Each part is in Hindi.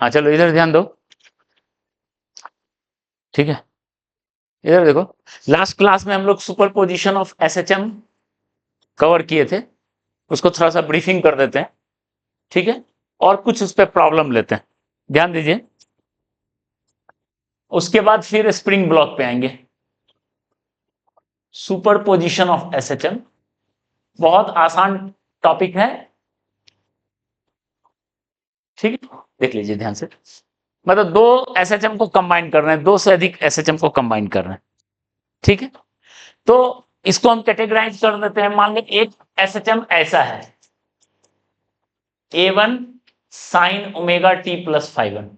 हाँ चलो इधर ध्यान दो, ठीक है। इधर देखो, लास्ट क्लास में हम लोग सुपरपोजिशन ऑफ एसएचएम कवर किए थे, उसको थोड़ा सा ब्रीफिंग कर देते हैं, ठीक है, और कुछ उस पर प्रॉब्लम लेते हैं, ध्यान दीजिए। उसके बाद फिर स्प्रिंग ब्लॉक पे आएंगे। सुपरपोजिशन ऑफ एसएचएम बहुत आसान टॉपिक है, ठीक है, देख लीजिए ध्यान से। मतलब दो एसएचएम को कंबाइन कर रहे हैं, दो से अधिक एसएचएम को कंबाइन कर रहे हैं, ठीक है। तो इसको हम कैटेगराइज कर देते हैं। मान लो एक एसएचएम ऐसा है, A1 sine omega T plus phi one.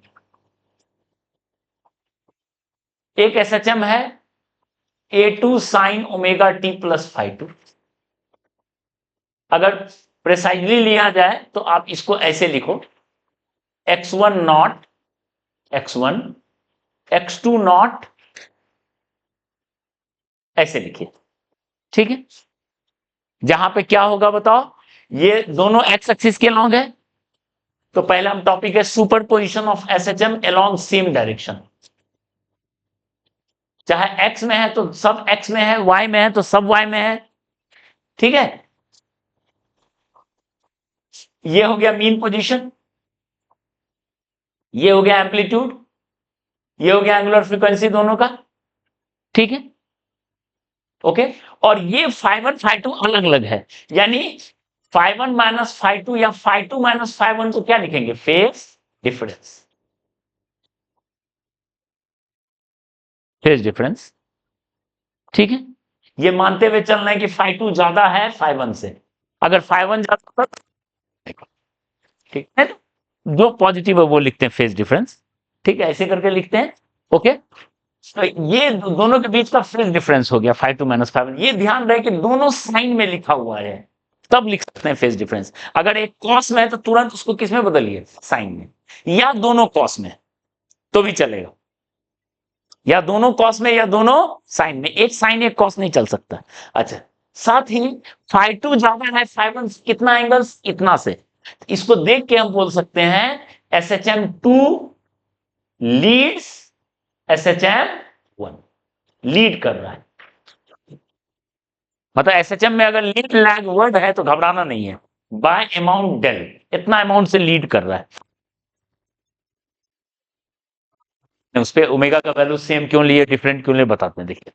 एक एसएचएम है A2 sine omega T plus phi two. अगर प्रिसाइजली लिया जाए तो आप इसको ऐसे लिखो, x1 not x1, x2 not, ऐसे लिखिए, ठीक है। जहां पे क्या होगा बताओ, ये दोनों एक्स एक्सिस के लॉन्ग है, तो पहला हम टॉपिक है superposition of SHM along same direction. चाहे एक्स में है तो सब एक्स में है, वाई में है तो सब वाई में है, ठीक है। ये हो गया मीन पोजीशन, ये हो गया एम्पलीट्यूड, ये हो गया एंगुलर फ्रीक्वेंसी दोनों का, ठीक है, ओके। और ये φ1 φ2 अलग अलग है, यानी φ1 माइनस φ2 या φ2 माइनस φ1 को क्या लिखेंगे, फेज डिफरेंस, फेज डिफरेंस, ठीक है। ये मानते हुए चलना है कि φ2 ज्यादा है φ1 से। अगर φ1 ज्यादा, ठीक है, जो पॉजिटिव है वो लिखते हैं फेज डिफरेंस, ठीक है, ऐसे करके लिखते हैं, ओके। तो ये दोनों के बीच का फेज डिफरेंस हो गया φ2 माइनस φ1। ये ध्यान रहे कि दोनों साइन में लिखा हुआ है, तब लिख सकते हैं फेज डिफरेंस। अगर एक कॉस में है तो तुरंत उसको किस में बदलिए, साइन में, या दोनों कॉस में तो भी चलेगा, या दोनों कॉस में या दोनों साइन में, एक साइन एक कॉस नहीं चल सकता। अच्छा, साथ ही φ2 ज्यादा है φ1 से कितना एंगल्स, इतना से। इसको देख के हम बोल सकते हैं SHM2 लीड्स SHM1, लीड कर रहा है। मतलब एसएचएम में अगर लीड लैग वर्ड है तो घबराना नहीं है, बाय अमाउंट डेल, इतना अमाउंट से लीड कर रहा है। उस पर ओमेगा का वैल्यू सेम क्यों लिए, डिफरेंट क्यों लिए, बताते हैं, देखिए।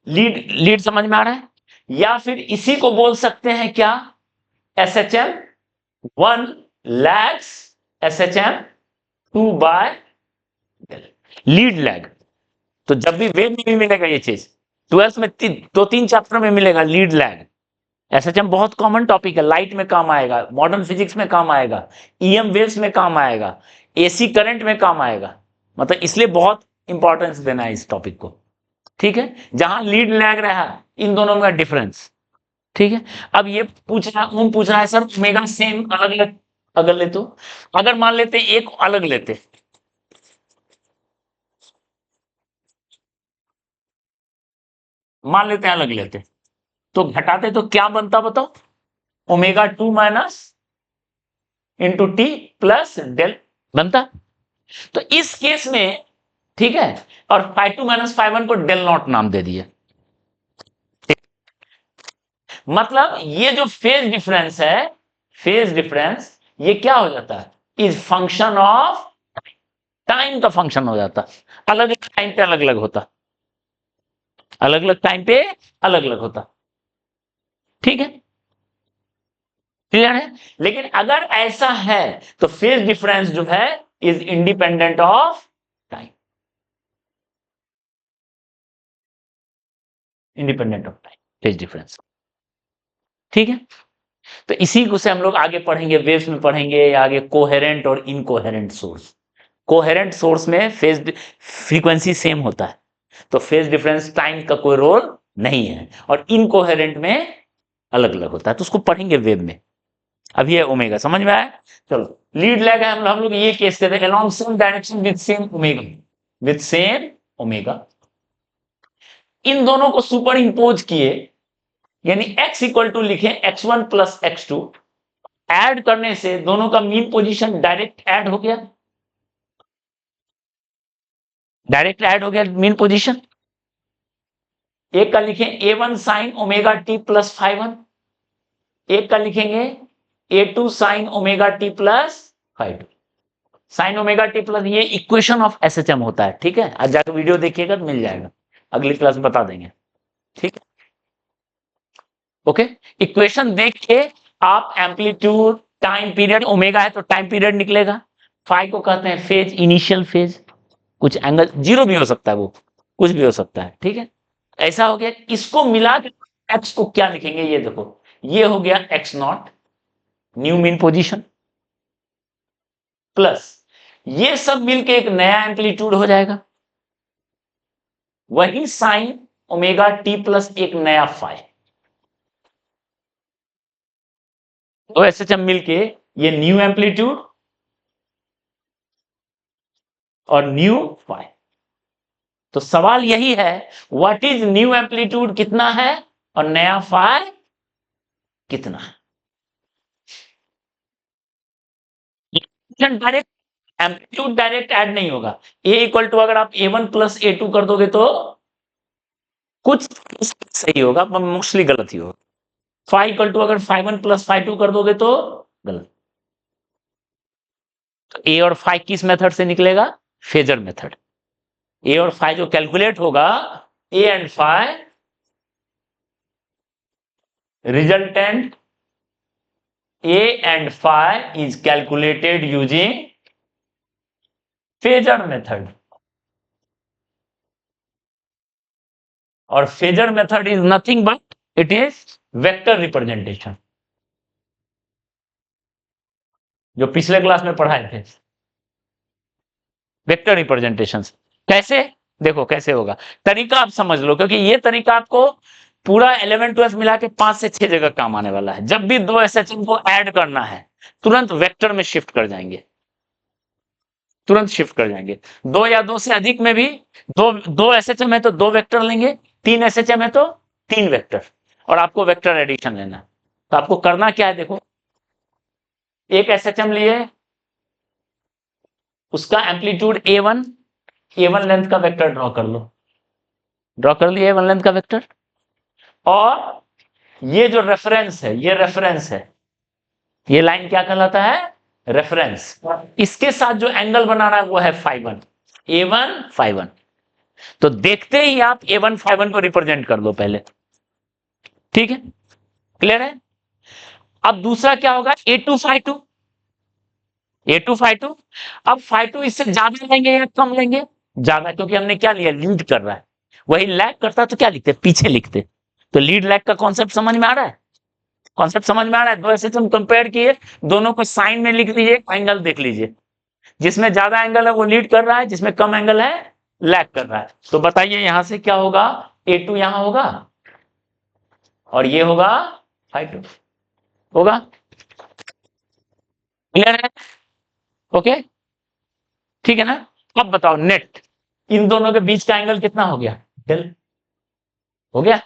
लीड, लीड समझ में आ रहा है। या फिर इसी को बोल सकते हैं क्या, SHM1 lags SHM2 by del, lead lag. तो जब भी वेव में भी मिलेगा ये चीज, 12th में दो तीन चैप्टर में मिलेगा लीड लैग। एसएचएम बहुत कॉमन टॉपिक है, लाइट में काम आएगा, मॉडर्न फिजिक्स में काम आएगा, ईएम वेव्स में काम आएगा, एसी करंट में काम आएगा। मतलब इसलिए बहुत इंपॉर्टेंस देना है इस टॉपिक को, ठीक है। जहां लीड लैग रहा है, इन दोनों में डिफरेंस, ठीक है। अब ये पूछ रहा है सर ओमेगा सेम अलग अलग अगर ले तो, अगर मान लेते एक अलग लेते, मान लेते अलग लेते, तो घटाते तो क्या बनता बताओ, omega 2 minus into t plus del बनता। तो इस केस में, ठीक है, और φ2 माइनस φ1 को डेल नॉट नाम दे दिए। मतलब ये जो फेज डिफरेंस है, फेज डिफरेंस ये क्या हो जाता है, इज फंक्शन ऑफ टाइम का फंक्शन हो जाता, अलग अलग टाइम पे अलग अलग होता, अलग अलग टाइम पे अलग अलग होता, ठीक है, क्लियर है। लेकिन अगर ऐसा है तो फेज डिफरेंस जो है is independent of time, independent of time phase difference, ठीक है। तो इसी को से हम लोग आगे पढ़ेंगे, वेव्स में पढ़ेंगे, या आगे कोहेरेंट और इनकोहेरेंट सोर्स। कोहेरेंट सोर्स में फेज फ्रीक्वेंसी सेम होता है, तो फेज डिफरेंस टाइम का कोई रोल नहीं है, और इनकोहेरेंट में अलग अलग होता है, तो उसको पढ़ेंगे वेव में। अब ये ओमेगा समझ में आया। चलो, लीड लैग है, हम लोग ये केस करते हैं along same direction with same omega, with same omega. इन दोनों को सुपर इंपोज किए, यानी x इक्वल टू लिखे x1 प्लस x2, ऐड करने से दोनों का मीन पोजीशन डायरेक्ट ऐड हो गया, डायरेक्ट ऐड हो गया मीन पोजीशन। एक का लिखें A1 sine omega T plus φ1, एक का लिखेंगे A2 sine omega T plus φ2। Sine omega T plus, ये इक्वेशन ऑफ एसएचएम होता है, ठीक है। आज जाकर वीडियो देखिएगा तो मिल जाएगा, अगली क्लास में बता देंगे, ठीक है। ओके, इक्वेशन देख के आप एम्पलीट्यूड, टाइम पीरियड, ओमेगा है तो टाइम पीरियड निकलेगा, फाई को कहते हैं फेज, इनिशियल फेज, कुछ एंगल जीरो भी हो सकता है, वो कुछ भी हो सकता है, ठीक है। ऐसा हो गया, इसको मिला के एक्स को क्या लिखेंगे, ये देखो, ये हो गया x not, new mean position, plus ये सब मिलके एक नया एम्पलीट्यूड हो जाएगा, वही साइन ओमेगा टी प्लस एक नया फाई, तो ऐसे जब मिलके ये न्यू एम्पलीट्यूड और न्यू फाई। तो सवाल यही है, व्हाट इज न्यू एम्पलीट्यूड कितना है और नया फाई कितना है। डायरेक्ट एम्पलीट्यूड डायरेक्ट ऐड नहीं होगा, ए इक्वल टू अगर आप A1 प्लस A2 कर दोगे तो कुछ सही होगा पर मोस्टली गलत ही होगा। फाई इक्वल टू अगर φ1 प्लस φ2 कर दोगे तो गलत। तो ए और फाई किस मेथड से निकलेगा, फेजर मेथड। ए और फाई जो कैलकुलेट होगा, A and phi resultant, A and phi is calculated using phasor method, और phasor method is nothing but it is vector representation, जो पिछले क्लास में पढ़ाए थे, वेक्टर रिप्रेजेंटेशन। कैसे, देखो कैसे होगा, तरीका आप समझ लो, क्योंकि ये तरीका आपको पूरा 11-12 मिला के 5 से 6 जगह काम आने वाला है। जब भी दो एसएचएम को ऐड करना है तुरंत वेक्टर में शिफ्ट कर जाएंगे, तुरंत शिफ्ट कर जाएंगे। दो या दो से अधिक में भी, दो एसएचएम है तो दो वेक्टर लेंगे, तीन एसएचएम है तो तीन वेक्टर, और आपको वेक्टर एडिशन लेना है। तो आपको करना क्या है, देखो, एक एसएचएम लिए, उसका एम्पलीट्यूड A1, A1 लेंथ का वेक्टर ड्रॉ कर लो, ड्रॉ कर लिया A1 लेंथ का वेक्टर, और ये जो रेफरेंस है, ये रेफरेंस है, ये लाइन क्या कहलाता है, रेफरेंस। इसके साथ जो एंगल बनाना है वो है φ1, A1 φ1। तो देखते ही आप A1 φ1 को रिप्रेजेंट कर दो पहले, ठीक है, क्लियर है। अब दूसरा क्या होगा, A2 φ2, A2 φ2। अब φ2 इससे ज्यादा लेंगे या कम लेंगे, ज्यादा, क्योंकि हमने क्या लिया, लीड कर रहा है। वही लैग करता तो क्या लिखते, पीछे लिखते। तो लीड लैग का कॉन्सेप्ट समझ में आ रहा है, कॉन्सेप्ट समझ में आ रहा है। दो ऐसे तुम कंपेयर किए, दोनों को साइन में लिख लीजिए, एंगल देख लीजिए, जिसमें ज्यादा एंगल है वो लीड कर रहा है, जिसमें कम एंगल है लैग कर रहा है। तो बताइए यहां से क्या होगा, A2 यहां होगा और ये होगा φ2 होगा, क्लियर है, ओके, ठीक है ना। अब बताओ नेट, इन दोनों के बीच का एंगल कितना हो गया, डेल हो गया।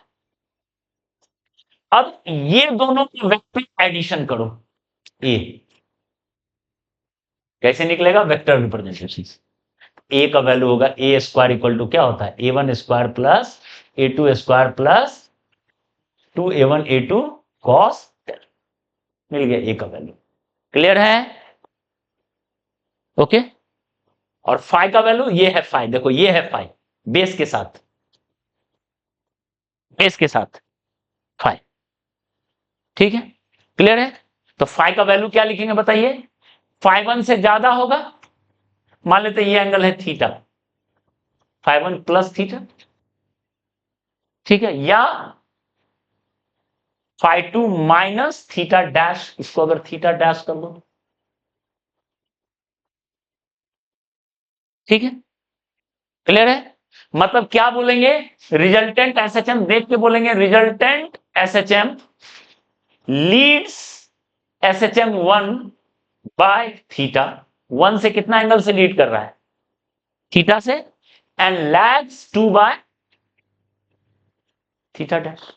अब ये दोनों का वेक्टर एडिशन करो, ए कैसे निकलेगा, वेक्टर रिप्रेजेंटेशन। ए का वैल्यू होगा ए स्क्वायर इक्वल टू क्या होता है, A1 square plus A2 square plus 2A1 A2 cos, मिल गया ए का वैल्यू, क्लियर है, ओके। और फाई का वैल्यू ये है, फाई देखो ये है फाई, बेस के साथ, बेस के साथ फाई, ठीक है, क्लियर है। तो फाई का वैल्यू क्या लिखेंगे बताइए, φ1 से ज्यादा होगा, मान लेते ये एंगल है थीटा, φ1 प्लस थीटा, ठीक है, या φ2 माइनस थीटा डैश, इसको अगर थीटा डैश कर दो, ठीक है, क्लियर है। मतलब क्या बोलेंगे, रिजल्टेंट एसएचएम देख के बोलेंगे, resultant SHM leads SHM 1 by theta, 1 से कितना एंगल से लीड कर रहा है, थीटा से, and lags 2 by theta dash.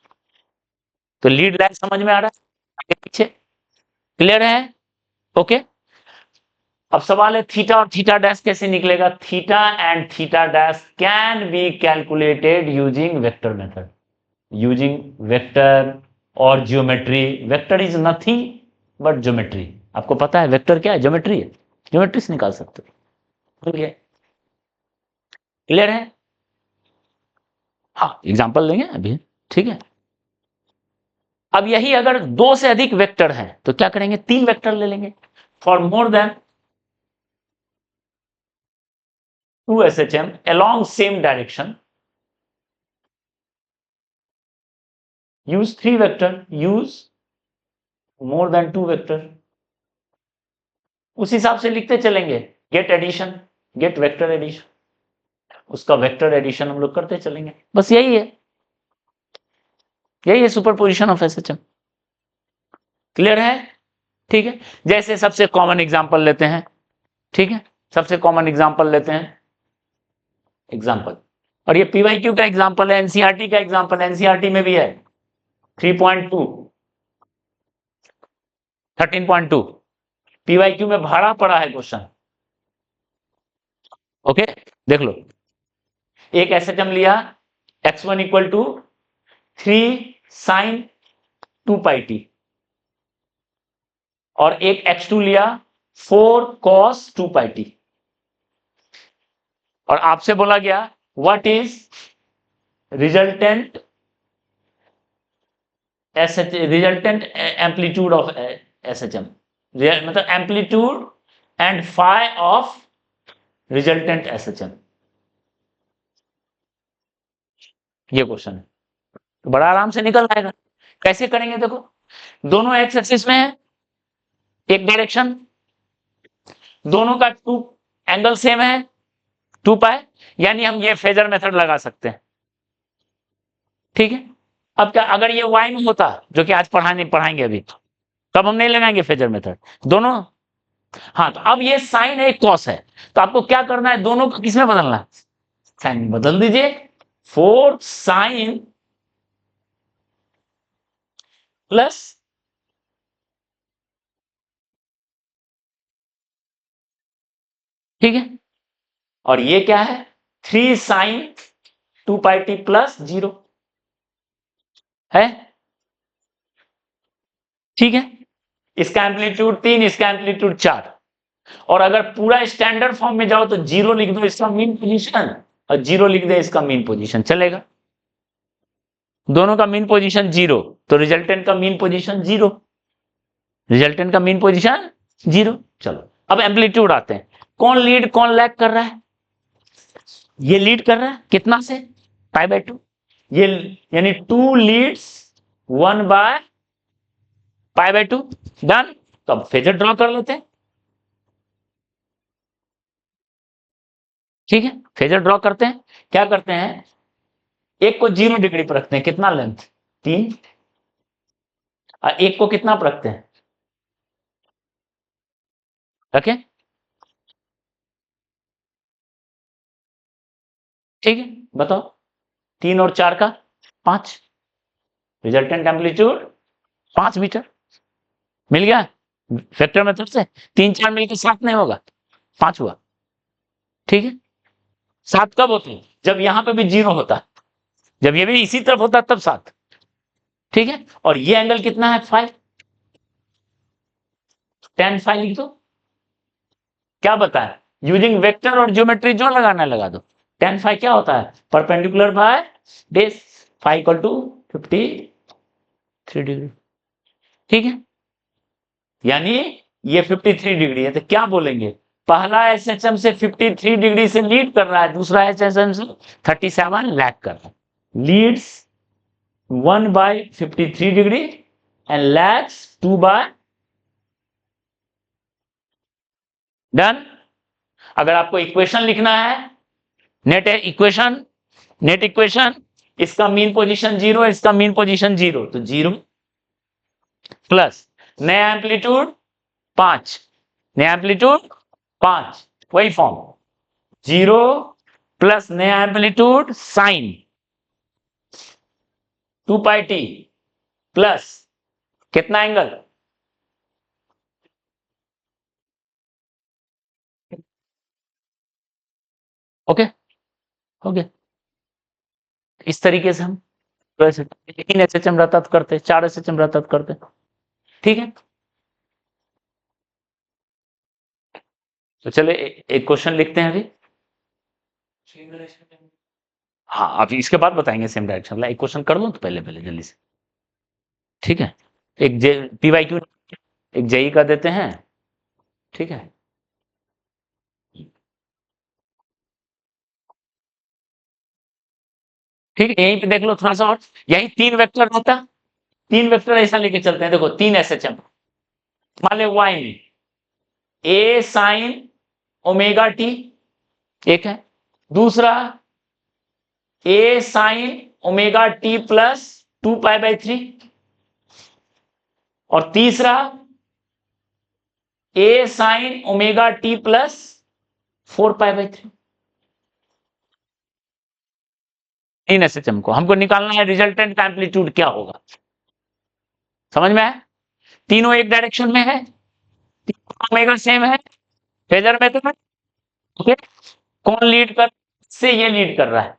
तो लीड लैग समझ में आ रहा है, आगे पीछे, क्लियर है? ओके। अब सवाल है थीटा और थीटा डैश कैसे निकलेगा? Theta and theta dash can be calculated using vector method, using vector और geometry. Vector is nothing but geometry. आपको पता है वेक्टर क्या है? ज्योमेट्री है, ज्योमेट्री से निकाल सकते हो। ठीक है, क्लियर है? हाँ, एग्जांपल लेंगे अभी। ठीक है, अब यही अगर दो से अधिक वेक्टर हैं तो क्या करेंगे? तीन वेक्टर ले लेंगे। For more than 2 SHM along same direction, use 3 vector, use more than 2 vector। उस हिसाब से लिखते चलेंगे, get addition, get vector addition, उसका वेक्टर एडिशन हम लोग करते चलेंगे। बस यही है, यही है सुपरपोजिशन ऑफ SHM। क्लियर है? ठीक है, जैसे सबसे कॉमन एग्जांपल लेते हैं। ठीक है, सबसे कॉमन एग्जांपल लेते हैं, एग्जांपल, और ये PYQ का एग्जांपल है, एनसीईआरटी का एग्जांपल है, एनसीईआरटी में भी है 3.2 13.2 PYQ में भरा पड़ा है क्वेश्चन। ओके, देख लो, एक SHM लिया x1 equal to 3 sine 2 pi t, और एक x2 लिया 4 कॉस 2 पाई टी, और आपसे बोला गया what is resultant resultant amplitude of SHM, मतलब amplitude and phi of resultant SHM। ये क्वेश्चन है, तो बड़ा आराम से निकल आएगा। कैसे करेंगे? देखो, दोनों एक्स एक्सिस में है, एक डायरेक्शन, दोनों का टू एंगल सेम है 2 पाई, यानी हम ये फेजर मेथड लगा सकते हैं। ठीक है, अब क्या अगर ये वाई में होता, जो कि आज पढ़ाएंगे अभी, तब हम नहीं लगाएंगे फेजर मेथड दोनों। हाँ, तो अब ये साइन है, कॉस है, तो आपको क्या करना है? दोनों को किसमें बदलना है? साइन में बदल दीजिए। 4 साइन प्लस, ठीक है, और ये क्या है? 3 साइन 2 पाई टी प्लस 0 है। ठीक है, इसका एम्पलीट्यूड 3, इसका एम्पलीट्यूड 4, और अगर पूरा स्टैंडर्ड फॉर्म में जाओ तो 0 लिख दो इसका मीन पोजीशन, और 0 लिख दे इसका मीन पोजीशन, चलेगा? दोनों का मीन पोजीशन 0, तो रिजल्टेंट का मीन पोजीशन 0, रिजल्टेंट का मीन पोजीशन 0। चलो, अब एम्पलीट्यूड आते हैं, कौन लीड कौन लैग कर रहा है? ये लीड कर रहा है, कितना से? पाई बाय 2, ये यानी 2 leads 1 by pi by 2। Done. तो अब फेजर ड्रॉ कर लेते हैं। ठीक है, फेजर ड्रॉ करते हैं। क्या करते हैं? एक को 0 डिग्री पर रखते हैं, कितना लेंथ? 3, और एक को कितना पर रखते हैं? रखें, ठीक है, बताओ, 3 और 4 का 5, रिजल्टेंट एम्पलीट्यूड 5 मीटर। मिल गया वेक्टर मेथड से। 3 4 मिलकर 7 नहीं होगा, 5 हुआ। ठीक है, 7 कब होते हैं? जब यहां पे भी 0 होता, जब ये भी इसी तरफ होता तब 7। ठीक है, और ये एंगल कितना है? 5, tan 5 लिख दो। क्या बताए? यूजिंग वेक्टर और ज्योमेट्री जो लगाना लगा दो। tan 5 क्या होता है? Perpendicular by base, 5 equal to 53 degree. ठीक है, यानी ये 53 डिग्री है, तो क्या बोलेंगे? पहला SHM से 53 डिग्री से लीड कर रहा है, दूसरा SHM से 37 लैग कर रहा है। Leads 1 by 53 degree and lags 2 by. Done. अगर आपको इक्वेशन लिखना है, नेट इक्वेशन, नेट इक्वेशन, इसका मीन पोजीशन 0, इसका मीन पोजीशन 0, तो 0 प्लस नया एम्पलीट्यूड 5, नया एम्पलीट्यूड 5, वही फॉर्म, 0 प्लस नया amplitude sign 2 pi T plus कितना एंगल? Okay, okay. इस तरीके से हम 3 एसएचएम रहता तो करते, 4 एसएचएम रहता तो करते। ठीक है, तो चले एक क्वेश्चन लिखते हैं अभी। हाँ, अभी इसके बाद बताएंगे सेम डायरेक्शन। एक क्वेश्चन कर लूं तो पहले पहले जल्दी से। ठीक है, एक जे पीवाईक्यू, एक जेई का देते हैं। ठीक है, ठीक है, यहीं पे देख लो थोड़ा सा और। यही 3 वेक्टर रहता, 3 वेक्टर ऐसा लेके चलते हैं। देखो 3 एसएचएम मान ले वाई में ए साइन ओमेगा टी एक है, दूसरा A sine omega T plus 2π/3, और तीसरा A sine omega T plus 4π/3। 3 SHM को हमको निकालना है, रिजल्टेंट का एम्पलीट्यूड क्या होगा। समझ में आया? तीनों एक डायरेक्शन में है, ओमेगा सेम है, फेजर में तो है। ओके, कौन लीड कर, से ये लीड कर रहा है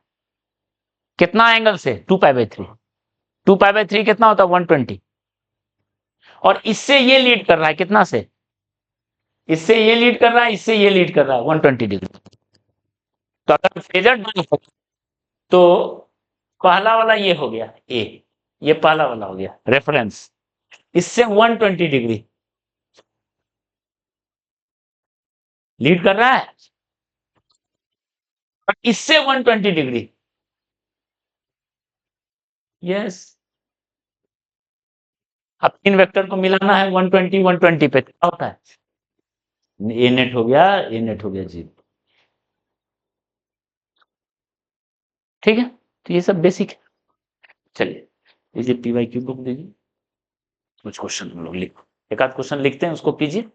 कितना एंगल से, 2π/3। 2π/3 कितना होता है, 120। और इससे ये लीड कर रहा है कितना से, इससे ये लीड कर रहा है, इससे ये लीड कर रहा है 120 डिग्री। तो अगर फेजर तो पहला वाला ये हो गया ए, ये पहला वाला हो गया रेफरेंस, इससे 120 डिग्री लीड कर रहा है, और इससे 120 डिग्री। यस, अब इन वेक्टर को मिलाना है 120 120 पे, क्या होता है, ए नेट हो गया, ए नेट हो गया जी। ठीक है, तो ये सब बेसिक है। चलिए लीजिए पीवाईक्यू बुक दीजिए, कुछ क्वेश्चन हम लोग लिखो, एक आध क्वेश्चन लिखते हैं उसको कीजिए।